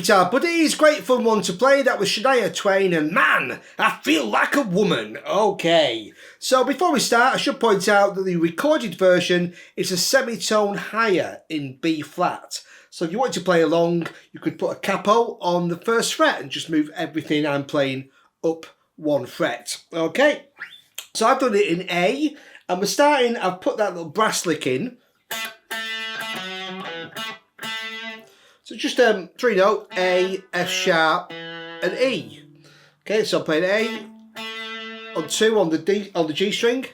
Guitar Buddies, great fun one to play. That was Shania Twain and Man, I Feel Like a Woman. Okay, so before we start, I should point out that the recorded version is a semitone higher in B flat. So if you want to play along, you could put a capo on the first fret and just move everything I'm playing up one fret. Okay, so I've done it in A, and we're starting, I've put that little brass lick in. So just 3 note, A, F sharp, and E. Okay, so I'm playing A on 2 on the G string.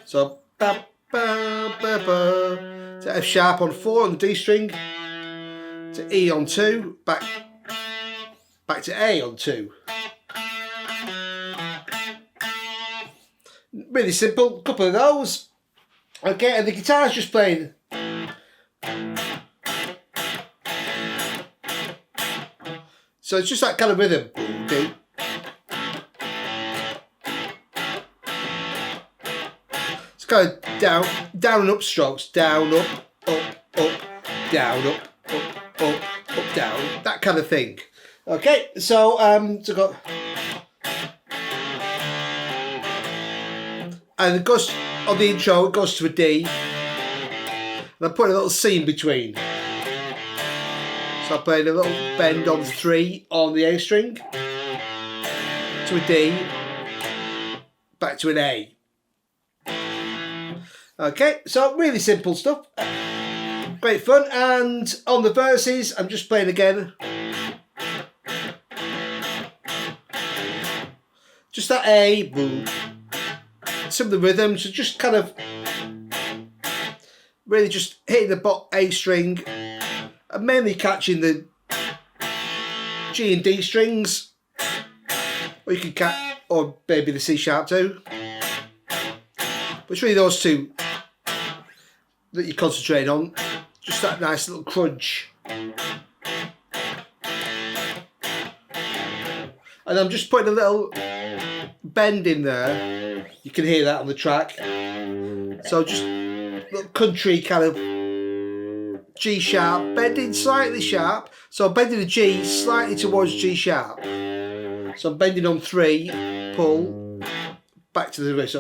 So ba ba ba ba to F sharp on 4 on the D string. To E on 2, back to A on 2. Really simple, couple of those. Okay, and the guitar's just playing. So it's just that kind of rhythm. It's kind of down and up strokes. Down, up, down, up, down. That kind of thing. Okay, so got, and it goes on the intro. It goes to a D, and I put a little C in between. So I played a little bend on 3 on the A string, to a D, back to an A. Okay, so really simple stuff. Great fun. And on the verses, I'm just playing again. Just that A, boom. Some of the rhythms are just kind of really just hitting the A string. I'm mainly catching the G and D strings, or you can catch, or maybe the C sharp too. But it's really those two that you concentrate on. Just that nice little crunch. And I'm just putting a little bend in there. You can hear that on the track. So just a little country kind of G sharp, bending slightly sharp. So I'm bending the G slightly towards G sharp. So I'm bending on 3, pull, back to the wrist.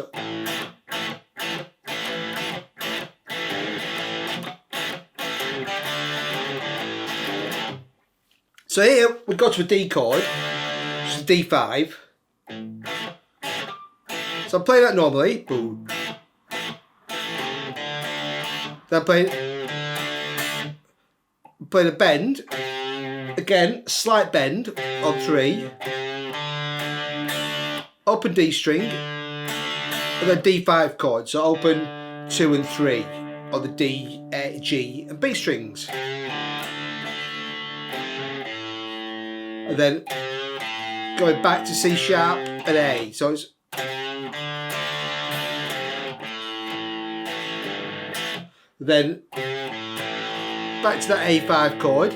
So here we go to a D chord, which is a D5. So I'm playing that normally. Boom. Then I'm playing a bend. Again, slight bend on 3. Open D string. And then D5 chord. So open 2 and 3 on the D, G and B strings. And then going back to C sharp and A. So it's then back to that A5 chord,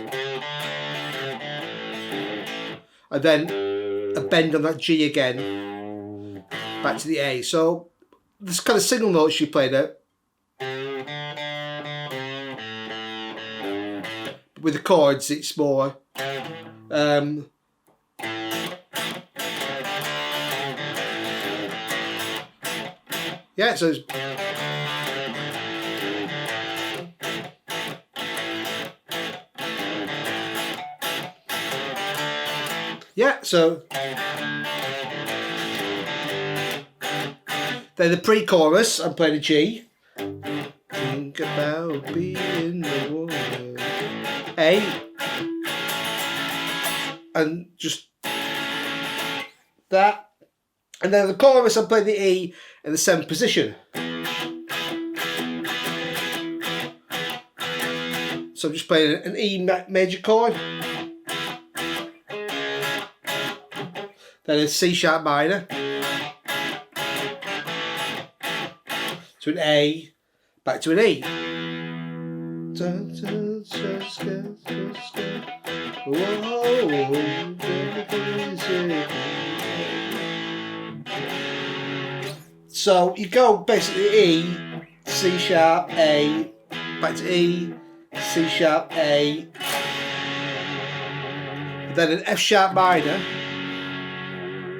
and then a bend on that G again, back to the A. So this kind of single notes you play there. With the chords, it's more. Yeah, so it's, yeah, so then the pre-chorus, I'm playing a G. Think about being the woman. A. And just that. And then the chorus, I'm playing the E in the 7th position. So I'm just playing an E major chord. Then a C sharp minor. To an A, back to an E. So you go basically E, C sharp, A, back to E, C sharp, A, then an F sharp minor,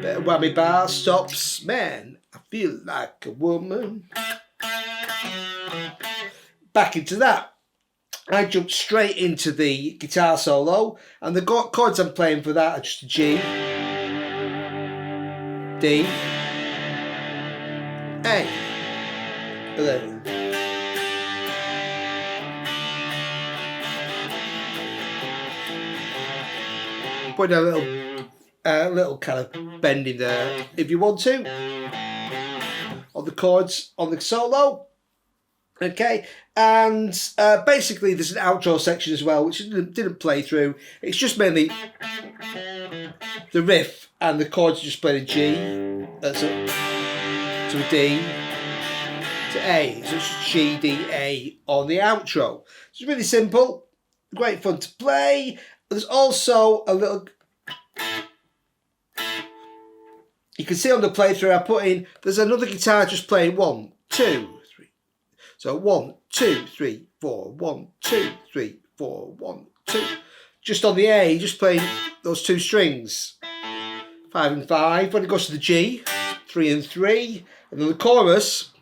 bit of whammy bar, stops, man, I feel like a woman. Back into that. I jumped straight into the guitar solo, and the chords I'm playing for that are just a G, D, A. And then put a little kind of bend in there if you want to on the chords on the solo. Okay, and basically there's an outro section as well, which didn't play through. It's just mainly the riff, and the chords just played a G, to a D, to A. So it's G, D, A on the outro. It's really simple, great fun to play. There's also a little, you can see on the playthrough I put in, there's another guitar just playing 1, 2, 3. So 1, 2, 3, 4, 1, 2, 3, 4, 1, 2. Just on the A, just playing those 2 strings. 5 and 5. When it goes to the G, 3 and 3. And then the chorus,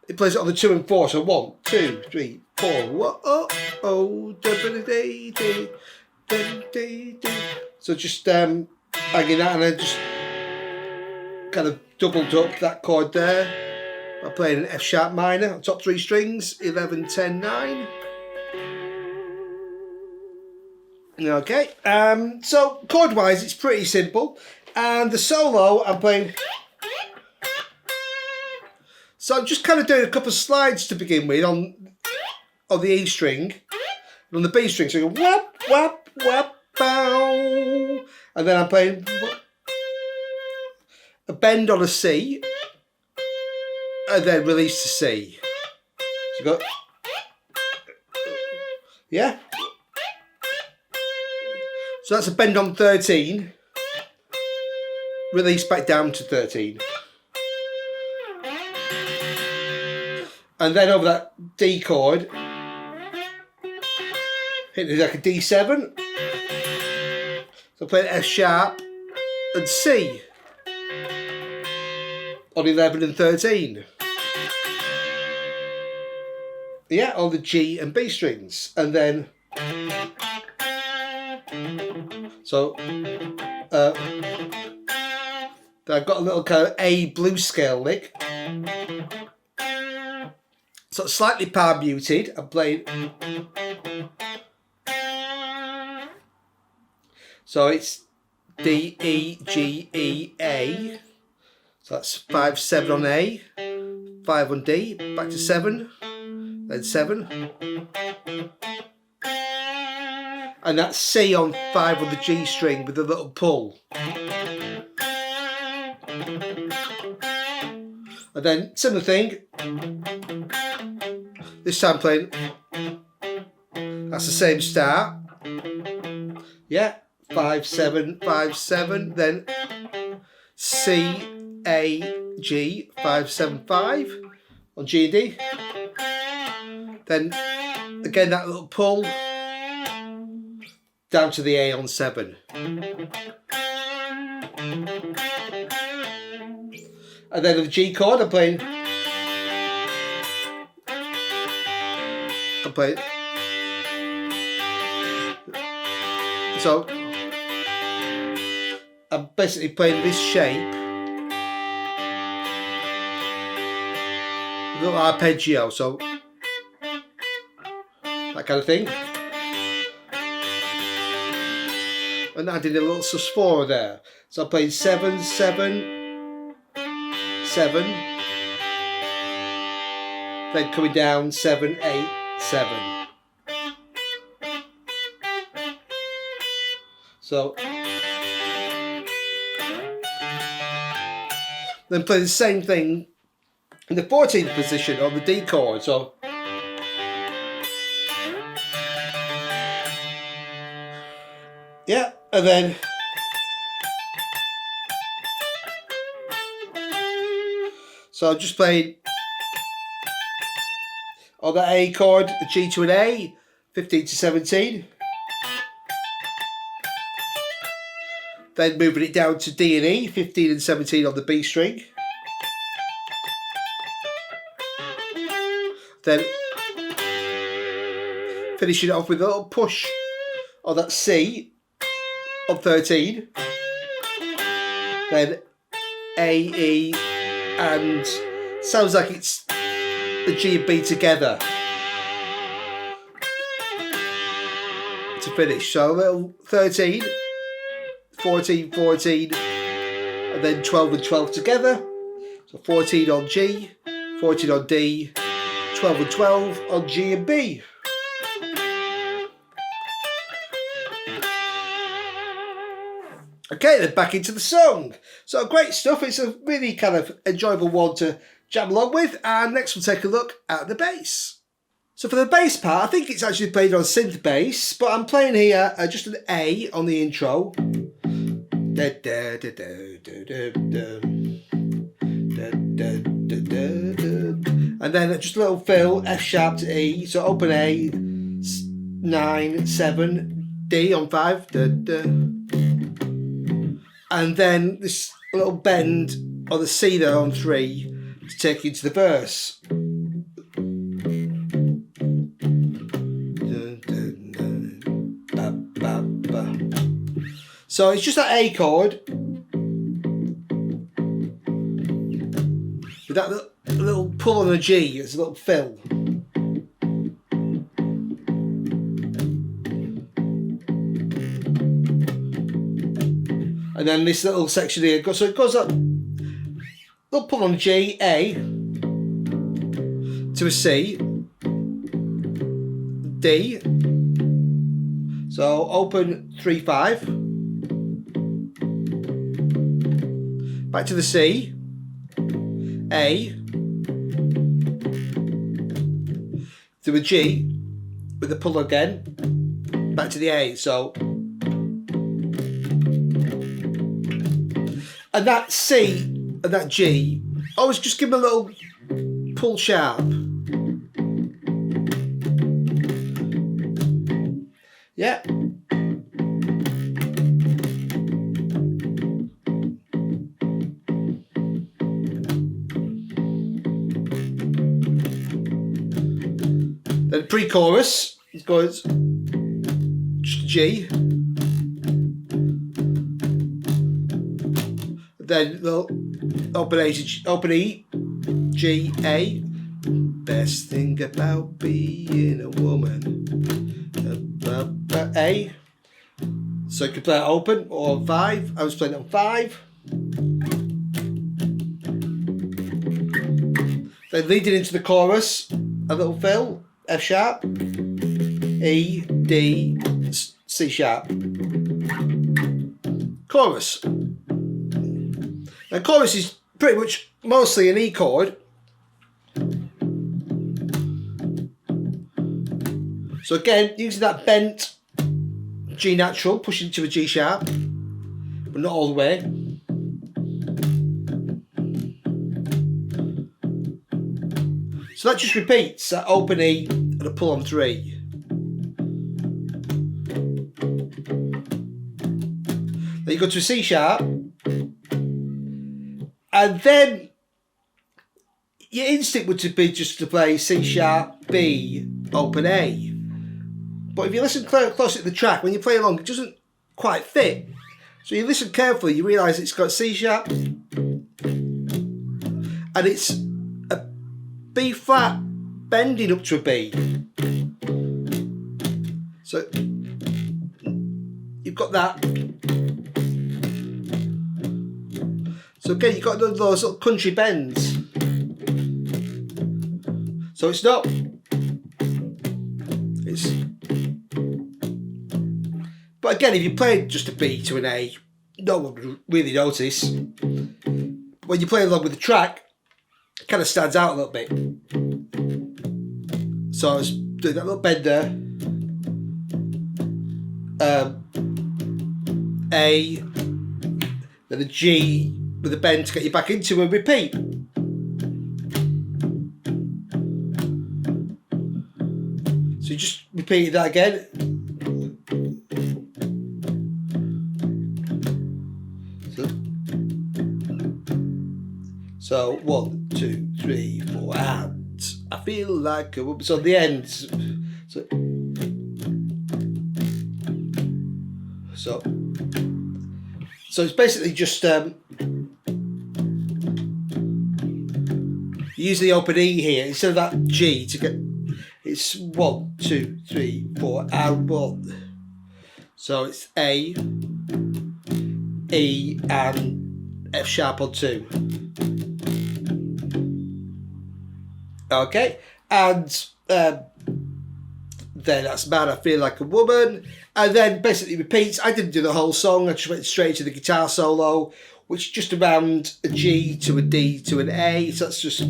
it plays it on the 2 and 4. So 1, 2, 3, 4. So just hanging that, and then just kind of doubled up that chord there. I'm playing an F sharp minor on top 3 strings, 11, 10, 9. Okay, so chord wise it's pretty simple, and the solo I'm playing. So I'm just kind of doing a couple of slides to begin with on the E string, and on the B string, so you go whap whap whap bow, and then I'm playing a bend on a C. And then release to C. So you go, yeah. So that's a bend on 13. Release back down to 13. And then over that D chord, hit it like a D7. So play F sharp and C on 11 and 13. Yeah, on the G and B strings, and then so then I've got a little kind of A blues scale lick, so it's slightly power muted. I'm playing, so it's D, E, G, E, A. So that's 5, 7 on A, 5 on D, back to 7. Then 7, and that's C on 5 on the G string with a little pull, and then similar thing, this time playing, that's the same start, yeah, 5 7 5 7, then C A G 5 7 5 on G and D. Then again that little pull down to the A on 7. And then on the G chord I'm playing so I'm basically playing this shape, a little arpeggio, so that kind of thing. And I did a little sus4 there. So I'm playing 7 7 7, then coming down 7 8 7. So then play the same thing in the 14th position on the D chord. So yeah, and then so I'm just playing on the A chord, the G to an A, 15 to 17. Then moving it down to D and E, 15 and 17 on the B string. Then finishing it off with a little push on that C on 13. Then A, E, and sounds like it's the G and B together to finish. So a little 13. 14, 14, and then 12 and 12 together. So 14 on G, 14 on D, 12 and 12 on G and B. Okay, then back into the song. So great stuff. It's a really kind of enjoyable one to jam along with. And next we'll take a look at the bass. So for the bass part, I think it's actually played on synth bass, but I'm playing here just an A on the intro. And then just a little fill, F sharp to E, so open A, 9 7, D on 5, and then this little bend on the C there on 3 to take you into the verse. So it's just that A chord with that little pull on a G, it's a little fill. And then this little section here, so it goes up, little pull on a G, A, to a C, D, so open 3 5. Back to the C, A, to a G, with the pull again, back to the A, so. And that C and that G, always just give them a little pull sharp. Yeah. Then pre-chorus, it goes just G. Then open E, G, A. Best thing about being a woman. A. So you can play it open or on 5. I was playing it on 5. Then leading into the chorus, a little fill. F sharp, E, D, C sharp. Chorus. Now chorus is pretty much mostly an E chord. So again, using that bent G natural, pushing to a G sharp, but not all the way. So that just repeats that open E and a pull on 3. Then you go to a C sharp, and then your instinct would be just to play C sharp, B, open A. But if you listen closely to the track, when you play along, it doesn't quite fit. So you listen carefully, you realise it's got C sharp, and it's a B flat bending up to a B. So you've got that. So again, you've got those little country bends. So it's not. But again, if you played just a B to an A, no one would really notice. When you play along with the track, it kind of stands out a little bit. So I was doing that little bend there. A, then a G with a bend to get you back into a repeat. So you just repeated that again. So 1, 2, 3, 4, and I feel like a woman. So the end. So it's basically just use the open E here instead of that G to get. It's 1, 2, 3, 4, and 1. So it's A, E, and F sharp on 2. Okay, and then that's Man, I Feel Like a Woman, and then basically repeats. I didn't do the whole song, I just went straight to the guitar solo, which is just around a G to a D to an A, so that's just...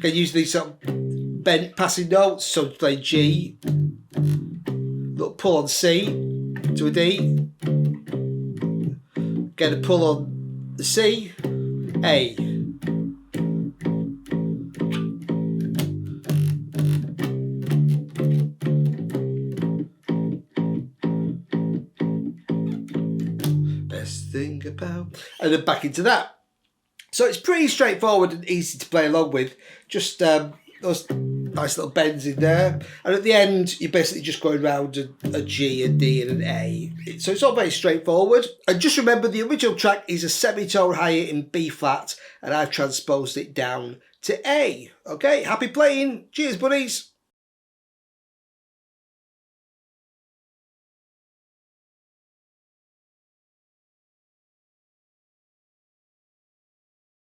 Can use these sort of bent passing notes, so to play G, little pull on C to a D, get a pull on the C, A. Best thing about, and then back into that. So it's pretty straightforward and easy to play along with. Just those nice little bends in there, and at the end you're basically just going around a G, a D, and an A. So it's all very straightforward. And just remember, the original track is a semitone higher in B flat, and I've transposed it down to A. Okay, happy playing. Cheers, buddies.